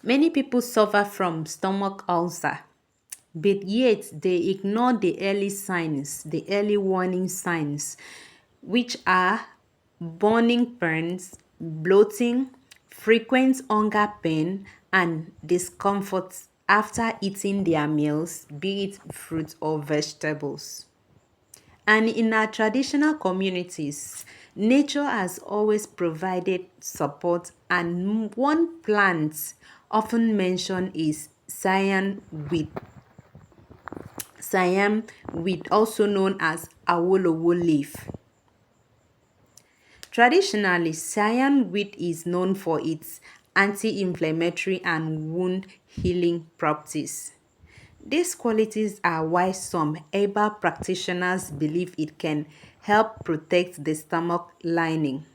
Many people suffer from stomach ulcer, but yet they ignore the early signs, the early warning signs, which are burning pains, bloating, frequent hunger pain, and discomfort after eating their meals, be it fruit or vegetables. And in our traditional communities, nature has always provided support, and one plant often mentioned is Siam wheat, also known as Awolowo leaf. Traditionally, Siam wheat is known for its anti-inflammatory and wound healing properties. These qualities are why some herbal practitioners believe it can help protect the stomach lining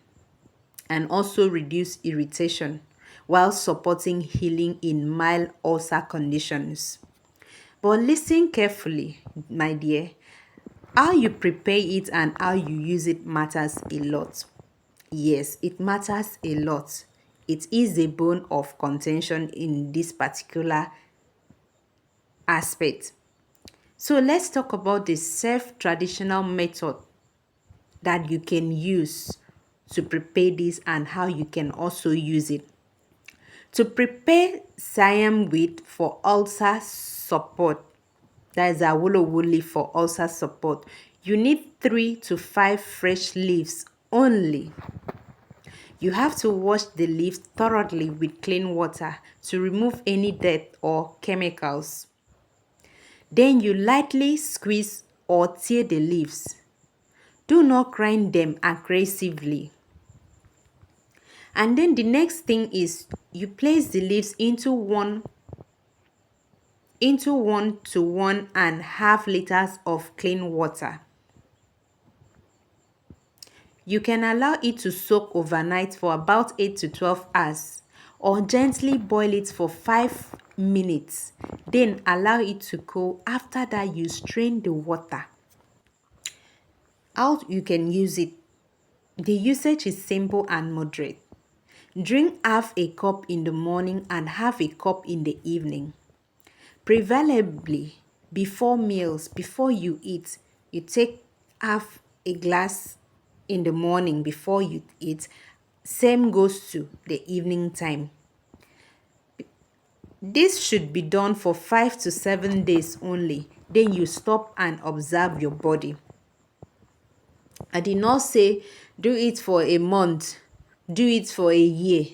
and also reduce irritation while supporting healing in mild ulcer conditions. But listen carefully, my dear. How you prepare it and how you use it matters a lot. Yes, it matters a lot. It is a bone of contention in this particular aspect. So let's talk about the self-traditional method that you can use to prepare this and how you can also use it. To prepare Siam wheat for ulcer support, that is Awolowo leaf for ulcer support, you need 3 to 5 fresh leaves only. You have to wash the leaves thoroughly with clean water to remove any dirt or chemicals. Then you lightly squeeze or tear the leaves. Do not grind them aggressively. And then the next thing is you place the leaves into 1 to 1.5 liters of clean water. You can allow it to soak overnight for about 8 to 12 hours or gently boil it for 5 minutes. Then allow it to cool. After that, you strain the water. How you can use it? The usage is simple and moderate. Drink half a cup in the morning and half a cup in the evening. Preferably before meals, before you eat, you take half a glass in the morning before you eat. Same goes to the evening time. This should be done for 5 to 7 days only. Then you stop and observe your body. I did not say do it for a month, do it for a year.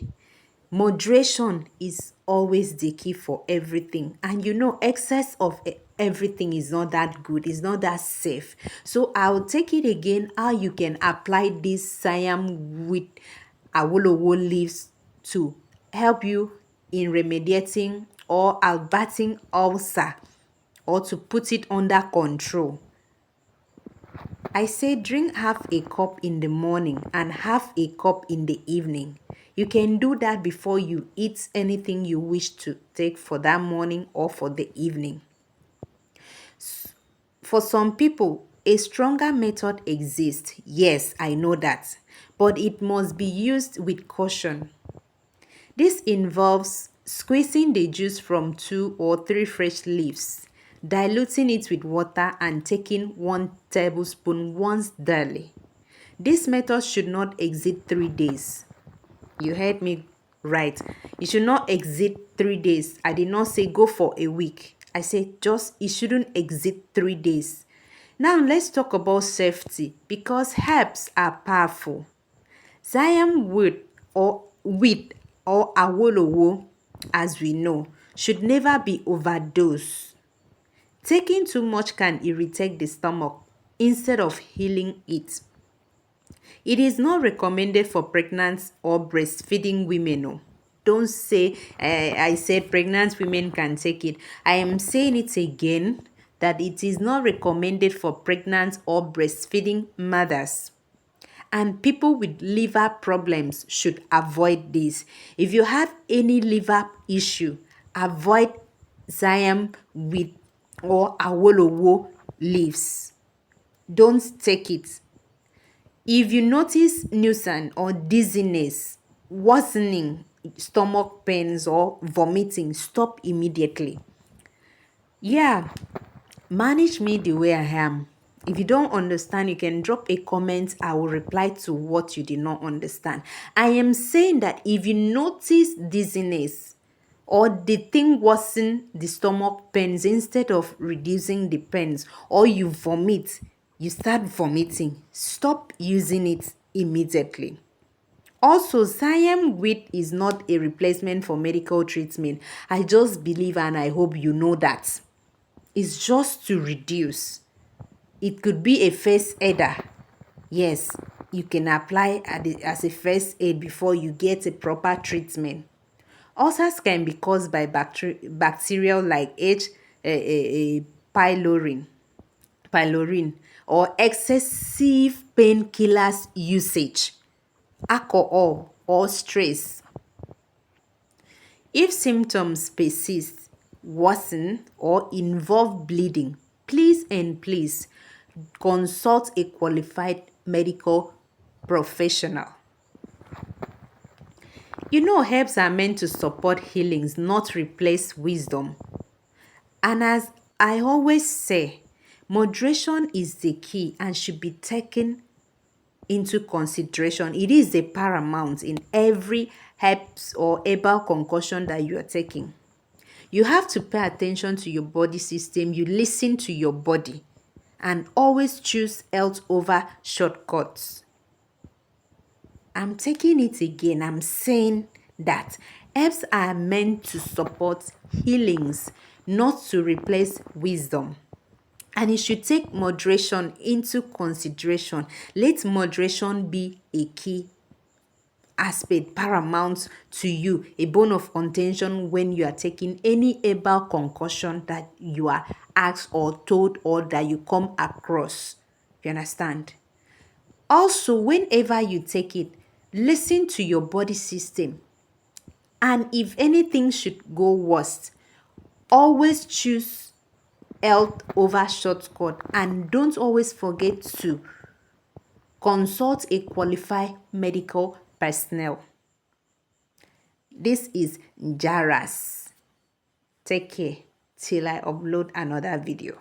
Moderation is always the key for everything. And excess of everything is not that good, it's not that safe. So I'll take it again how you can apply this Siam with Awolowo leaves to help you in remediating or abating ulcer or to put it under control. I say drink half a cup in the morning and half a cup in the evening. You can do that before you eat anything you wish to take for that morning or for the evening. For some people, a stronger method exists. Yes, I know that. But it must be used with caution. This involves squeezing the juice from 2 or 3 fresh leaves, diluting it with water and taking 1 tablespoon once daily. This method should not exceed 3 days. You heard me right. It should not exceed 3 days. I did not say go for a week. I said it shouldn't exceed 3 days. Now let's talk about safety because herbs are powerful. Siam wheat or Awolowo, as we know, should never be overdosed. Taking too much can irritate the stomach instead of healing it. It is not recommended for pregnant or breastfeeding women. No. Don't say I said pregnant women can take it. I am saying it again that it is not recommended for pregnant or breastfeeding mothers. And people with liver problems should avoid this. If you have any liver issue, avoid Siam with or Awolowo leaves. Don't take it. If you notice nuisance or dizziness worsening stomach pains or vomiting, stop immediately. Yeah, manage me the way I am. If you don't understand, you can drop a comment. I will reply to what you did not understand. I am saying that if you notice dizziness or the thing worsen the stomach pains instead of reducing the pains, or you vomit, you start vomiting, stop using it immediately. Also, Siam wheat is not a replacement for medical treatment. I just believe and I hope you know that. It's just to reduce. It could be a first aider. Yes, you can apply as a first aid before you get a proper treatment. Ulcers can be caused by bacterial like pylori, pylori, or excessive painkillers usage, alcohol, or stress. If symptoms persist, worsen, or involve bleeding, please and please consult a qualified medical professional. You know, herbs are meant to support healings, not replace wisdom. And as I always say, moderation is the key and should be taken into consideration. It is a paramount in every herbs or herbal concoction that you are taking. You have to pay attention to your body system. You listen to your body and always choose health over shortcuts. I'm taking it again. I'm saying that herbs are meant to support healings, not to replace wisdom. And you should take moderation into consideration. Let moderation be a key aspect, paramount to you, a bone of contention when you are taking any herbal concussion that you are asked or told or that you come across. You understand? Also, whenever you take it, listen to your body system. And if anything should go worse, always choose health over shortcut, and don't always forget to consult a qualified medical personnel. This is Yaraz. Take care till I upload another video.